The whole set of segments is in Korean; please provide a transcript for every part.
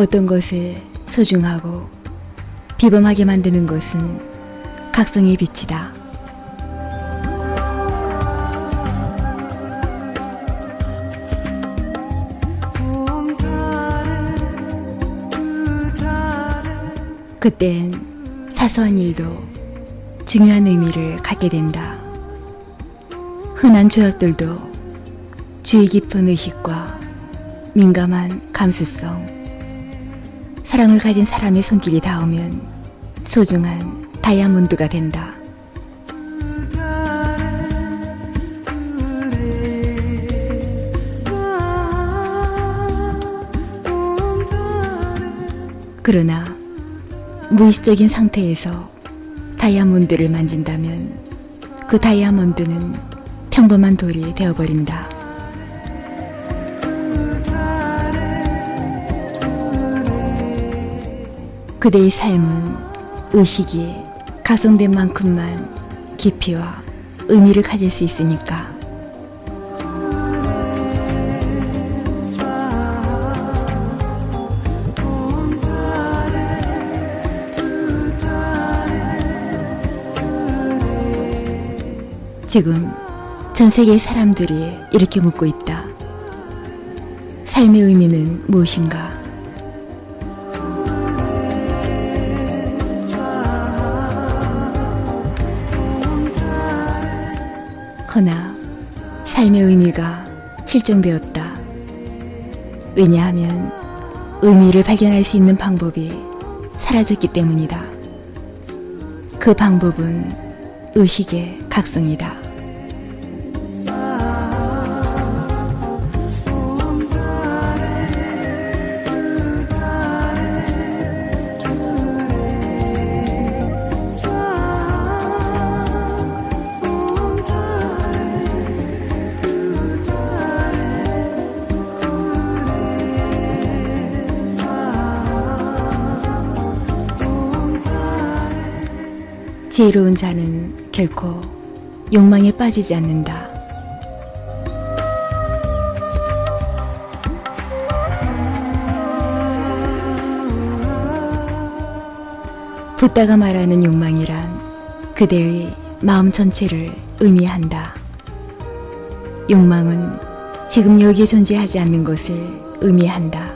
어떤 것을 소중하고 비범하게 만드는 것은 각성의 빛이다. 그땐 사소한 일도 중요한 의미를 갖게 된다. 흔한 조약들도 주의 깊은 의식과 민감한 감수성, 사랑을 가진 사람의 손길이 닿으면 소중한 다이아몬드가 된다. 그러나 무의식적인 상태에서 다이아몬드를 만진다면 그 다이아몬드는 평범한 돌이 되어버린다. 그대의 삶은 의식이 각성된 만큼만 깊이와 의미를 가질 수 있으니까. 지금 전 세계의 사람들이 이렇게 묻고 있다. 삶의 의미는 무엇인가? 허나 삶의 의미가 실종되었다. 왜냐하면 의미를 발견할 수 있는 방법이 사라졌기 때문이다. 그 방법은 의식의 각성이다. 지혜로운 자는 결코 욕망에 빠지지 않는다. 붓다가 말하는 욕망이란 그대의 마음 전체를 의미한다. 욕망은 지금 여기에 존재하지 않는 것을 의미한다.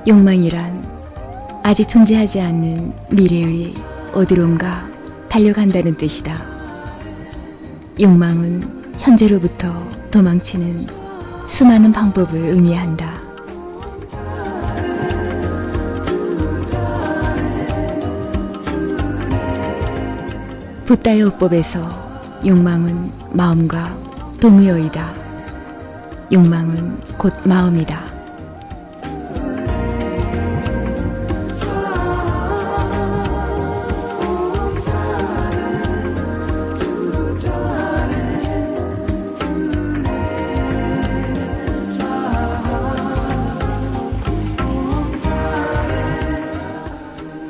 욕망이란 아직 존재하지 않는 미래의 어디론가 달려간다는 뜻이다. 욕망은 현재로부터 도망치는 수많은 방법을 의미한다. 붓다의 어법에서 욕망은 마음과 동의어이다. 욕망은 곧 마음이다.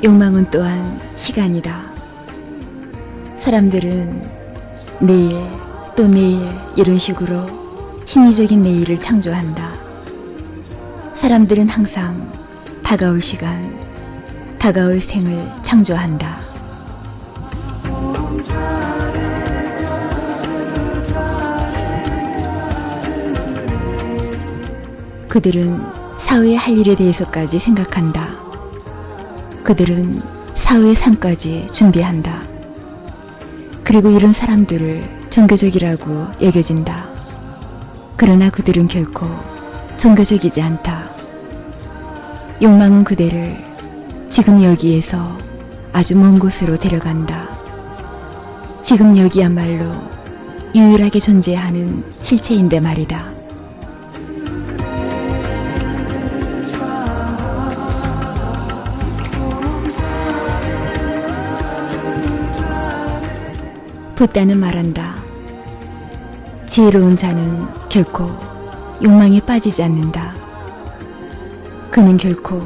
욕망은 또한 시간이다. 사람들은 내일 또 내일 이런 식으로 심리적인 내일을 창조한다. 사람들은 항상 다가올 시간, 다가올 생을 창조한다. 그들은 사회의 할 일에 대해서까지 생각한다. 그들은 사회의 삶까지 준비한다. 그리고 이런 사람들을 종교적이라고 여겨진다. 그러나 그들은 결코 종교적이지 않다. 욕망은 그대를 지금 여기에서 아주 먼 곳으로 데려간다. 지금 여기야말로 유일하게 존재하는 실체인데 말이다. 붓다는 말한다. 지혜로운 자는 결코 욕망에 빠지지 않는다. 그는 결코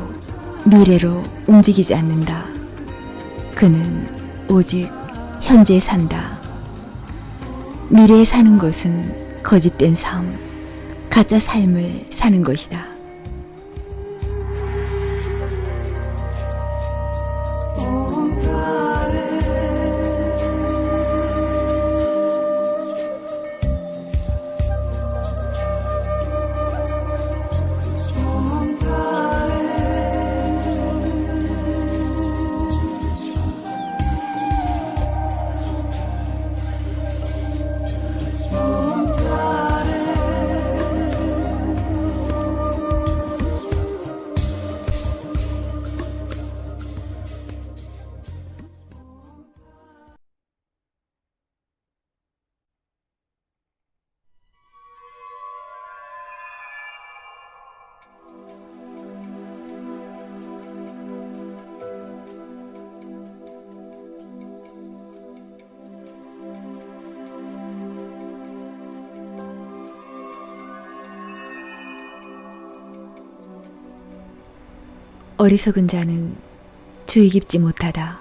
미래로 움직이지 않는다. 그는 오직 현재에 산다. 미래에 사는 것은 거짓된 삶, 가짜 삶을 사는 것이다. 어리석은 자는 주의 깊지 못하다.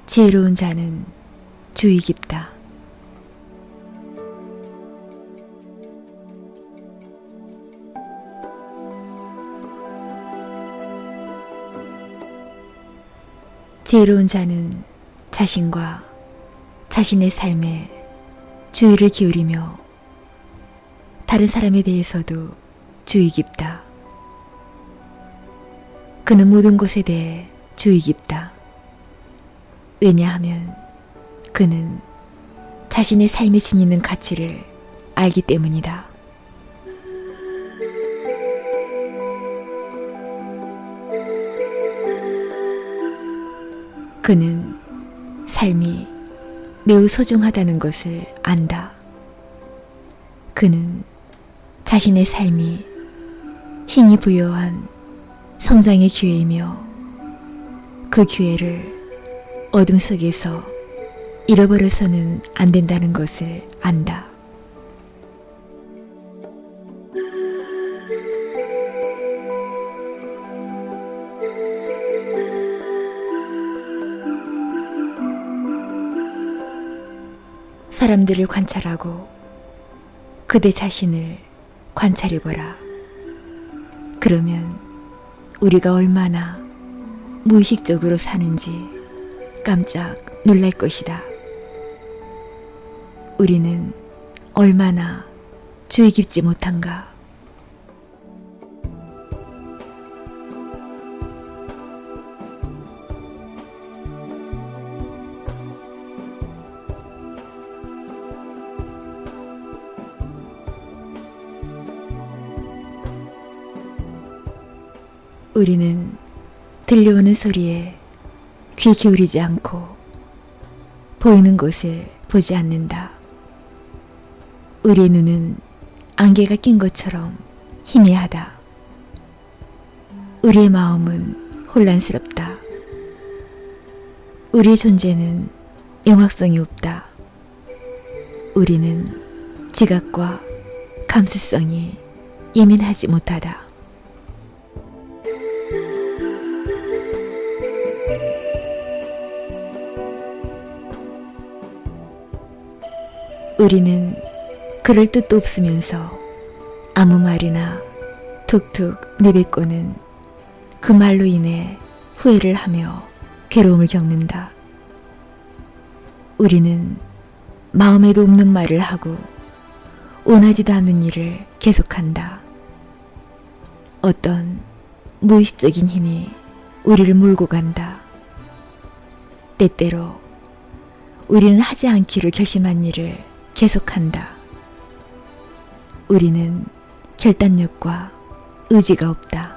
지혜로운 자는 주의 깊다. 지혜로운 자는 자신과 자신의 삶에 주의를 기울이며 다른 사람에 대해서도 주의 깊다. 그는 모든 것에 대해 주의 깊다. 왜냐하면 그는 자신의 삶에 지니는 가치를 알기 때문이다. 그는 삶이 매우 소중하다는 것을 안다. 그는 자신의 삶이 신이 부여한 성장의 기회이며 그 기회를 어둠 속에서 잃어버려서는 안 된다는 것을 안다. 사람들을 관찰하고 그대 자신을 관찰해보라. 그러면 우리가 얼마나 무의식적으로 사는지 깜짝 놀랄 것이다. 우리는 얼마나 주의 깊지 못한가. 우리는 들려오는 소리에 귀 기울이지 않고 보이는 것을 보지 않는다. 우리의 눈은 안개가 낀 것처럼 희미하다. 우리의 마음은 혼란스럽다. 우리의 존재는 영악성이 없다. 우리는 지각과 감수성이 예민하지 못하다. 우리는 그럴 뜻도 없으면서 아무 말이나 툭툭 내뱉고는 그 말로 인해 후회를 하며 괴로움을 겪는다. 우리는 마음에도 없는 말을 하고 원하지도 않는 일을 계속한다. 어떤 무의식적인 힘이 우리를 몰고 간다. 때때로 우리는 하지 않기로 결심한 일을 계속한다. 우리는 결단력과 의지가 없다.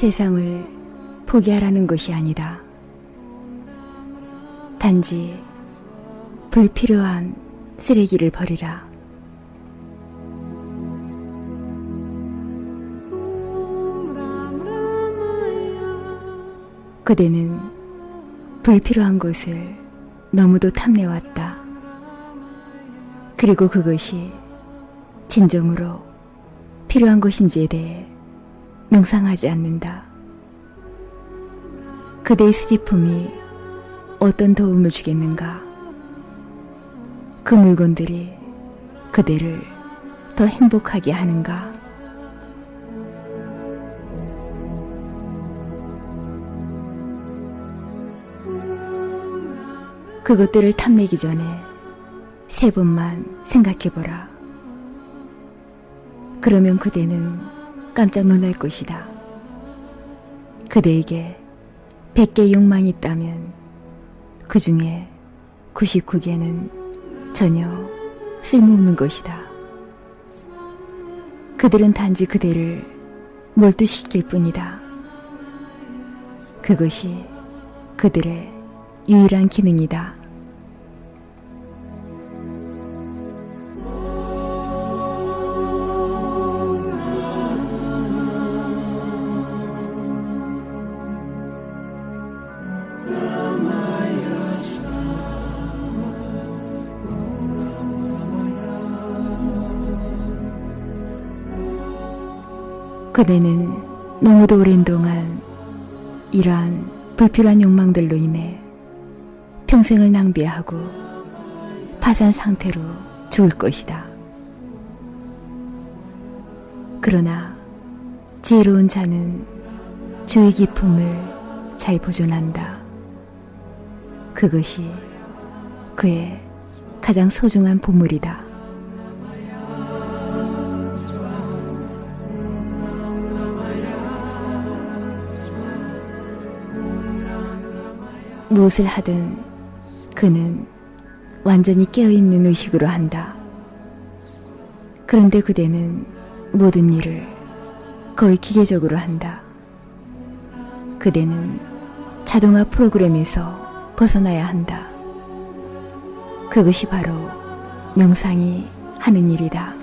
세상을 포기하라는 것이 아니다. 단지 불필요한 쓰레기를 버리라. 그대는 불필요한 것을 너무도 탐내왔다. 그리고 그것이 진정으로 필요한 것인지에 대해 명상하지 않는다. 그대의 수집품이 어떤 도움을 주겠는가? 그 물건들이 그대를 더 행복하게 하는가? 그것들을 탐내기 전에 3번만 생각해보라. 그러면 그대는 깜짝 놀랄 것이다. 그대에게 100개의 욕망이 있다면 그 중에 99개는 전혀 쓸모없는 것이다. 그들은 단지 그대를 몰두시킬 뿐이다. 그것이 그들의 유일한 기능이다. 그대는 너무도 오랜 동안 이러한 불필요한 욕망들로 인해 평생을 낭비하고 파산 상태로 죽을 것이다. 그러나 지혜로운 자는 주의 기품을 잘 보존한다. 그것이 그의 가장 소중한 보물이다. 무엇을 하든 그는 완전히 깨어있는 의식으로 한다. 그런데 그대는 모든 일을 거의 기계적으로 한다. 그대는 자동화 프로그램에서 벗어나야 한다. 그것이 바로 명상이 하는 일이다.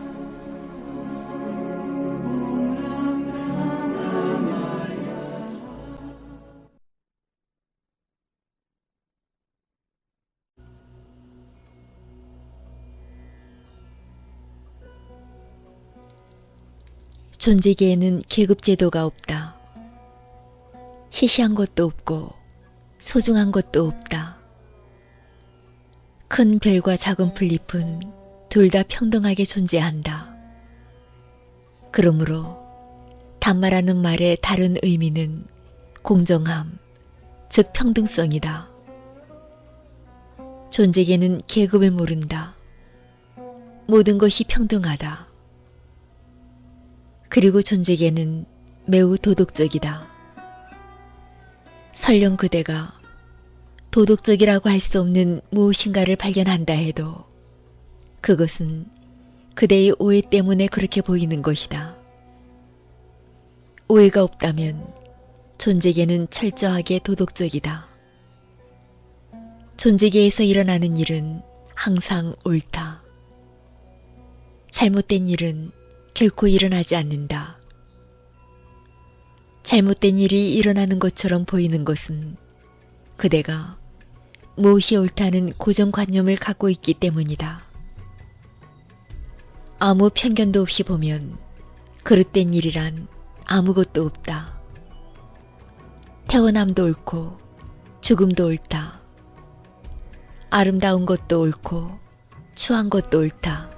존재계에는 계급제도가 없다. 시시한 것도 없고 소중한 것도 없다. 큰 별과 작은 풀잎은 둘 다 평등하게 존재한다. 그러므로 단말하는 말의 다른 의미는 공정함, 즉 평등성이다. 존재계는 계급을 모른다. 모든 것이 평등하다. 그리고 존재계는 매우 도덕적이다. 설령 그대가 도덕적이라고 할 수 없는 무엇인가를 발견한다 해도 그것은 그대의 오해 때문에 그렇게 보이는 것이다. 오해가 없다면 존재계는 철저하게 도덕적이다. 존재계에서 일어나는 일은 항상 옳다. 잘못된 일은 결코 일어나지 않는다. 잘못된 일이 일어나는 것처럼 보이는 것은 그대가 무엇이 옳다는 고정관념을 갖고 있기 때문이다. 아무 편견도 없이 보면 그릇된 일이란 아무것도 없다. 태어남도 옳고 죽음도 옳다. 아름다운 것도 옳고 추한 것도 옳다.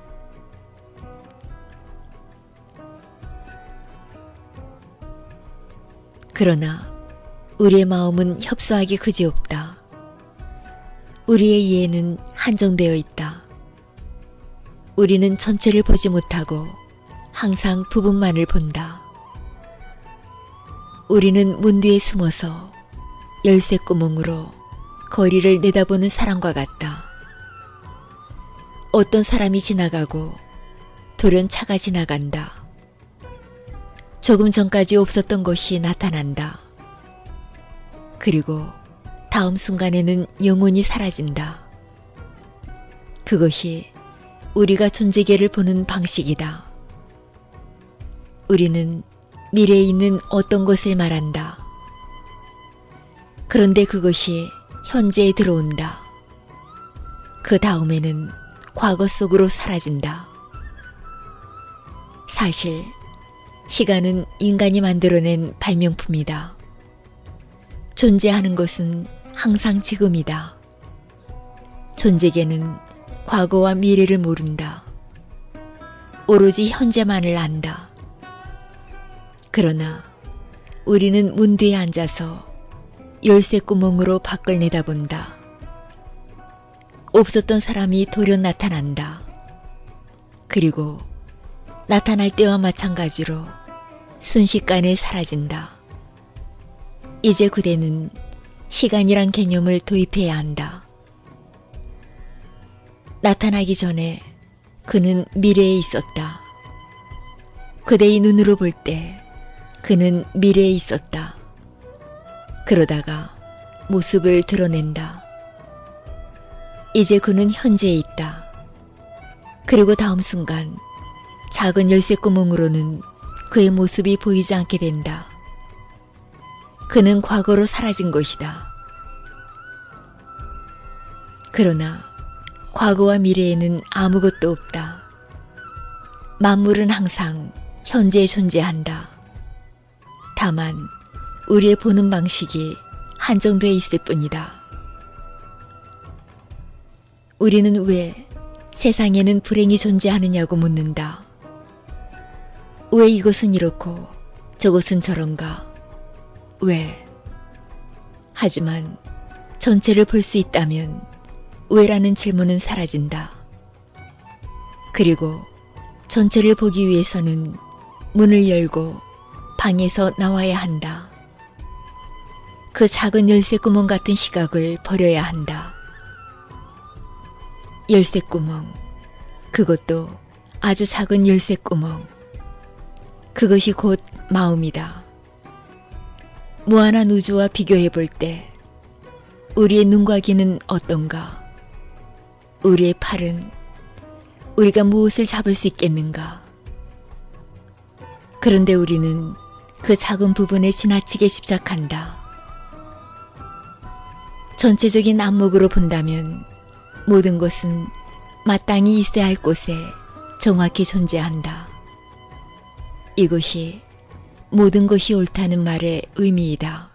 그러나 우리의 마음은 협소하기 그지없다. 우리의 이해는 한정되어 있다. 우리는 전체를 보지 못하고 항상 부분만을 본다. 우리는 문 뒤에 숨어서 열쇠 구멍으로 거리를 내다보는 사람과 같다. 어떤 사람이 지나가고 돌연 차가 지나간다. 조금 전까지 없었던 것이 나타난다. 그리고 다음 순간에는 영원히 사라진다. 그것이 우리가 존재계를 보는 방식이다. 우리는 미래에 있는 어떤 것을 말한다. 그런데 그것이 현재에 들어온다. 그 다음에는 과거 속으로 사라진다. 사실 시간은 인간이 만들어낸 발명품이다. 존재하는 것은 항상 지금이다. 존재계는 과거와 미래를 모른다. 오로지 현재만을 안다. 그러나 우리는 문 뒤에 앉아서 열쇠 구멍으로 밖을 내다본다. 없었던 사람이 돌연 나타난다. 그리고 나타날 때와 마찬가지로 순식간에 사라진다. 이제 그대는 시간이란 개념을 도입해야 한다. 나타나기 전에 그는 미래에 있었다. 그대의 눈으로 볼 때 그는 미래에 있었다. 그러다가 모습을 드러낸다. 이제 그는 현재에 있다. 그리고 다음 순간 작은 열쇠 구멍으로는 그의 모습이 보이지 않게 된다. 그는 과거로 사라진 것이다. 그러나 과거와 미래에는 아무것도 없다. 만물은 항상 현재에 존재한다. 다만 우리의 보는 방식이 한정되어 있을 뿐이다. 우리는 왜 세상에는 불행이 존재하느냐고 묻는다. 왜 이것은 이렇고 저것은 저런가? 왜? 하지만 전체를 볼 수 있다면 왜라는 질문은 사라진다. 그리고 전체를 보기 위해서는 문을 열고 방에서 나와야 한다. 그 작은 열쇠 구멍 같은 시각을 버려야 한다. 열쇠 구멍, 그것도 아주 작은 열쇠 구멍. 그것이 곧 마음이다. 무한한 우주와 비교해 볼 때 우리의 눈과 귀는 어떤가? 우리의 팔은 우리가 무엇을 잡을 수 있겠는가? 그런데 우리는 그 작은 부분에 지나치게 집착한다. 전체적인 안목으로 본다면 모든 것은 마땅히 있어야 할 곳에 정확히 존재한다. 이것이 모든 것이 옳다는 말의 의미이다.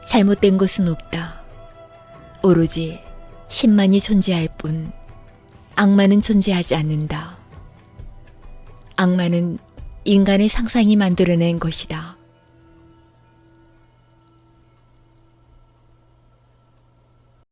잘못된 것은 없다. 오로지 신만이 존재할 뿐 악마는 존재하지 않는다. 악마는 인간의 상상이 만들어낸 것이다.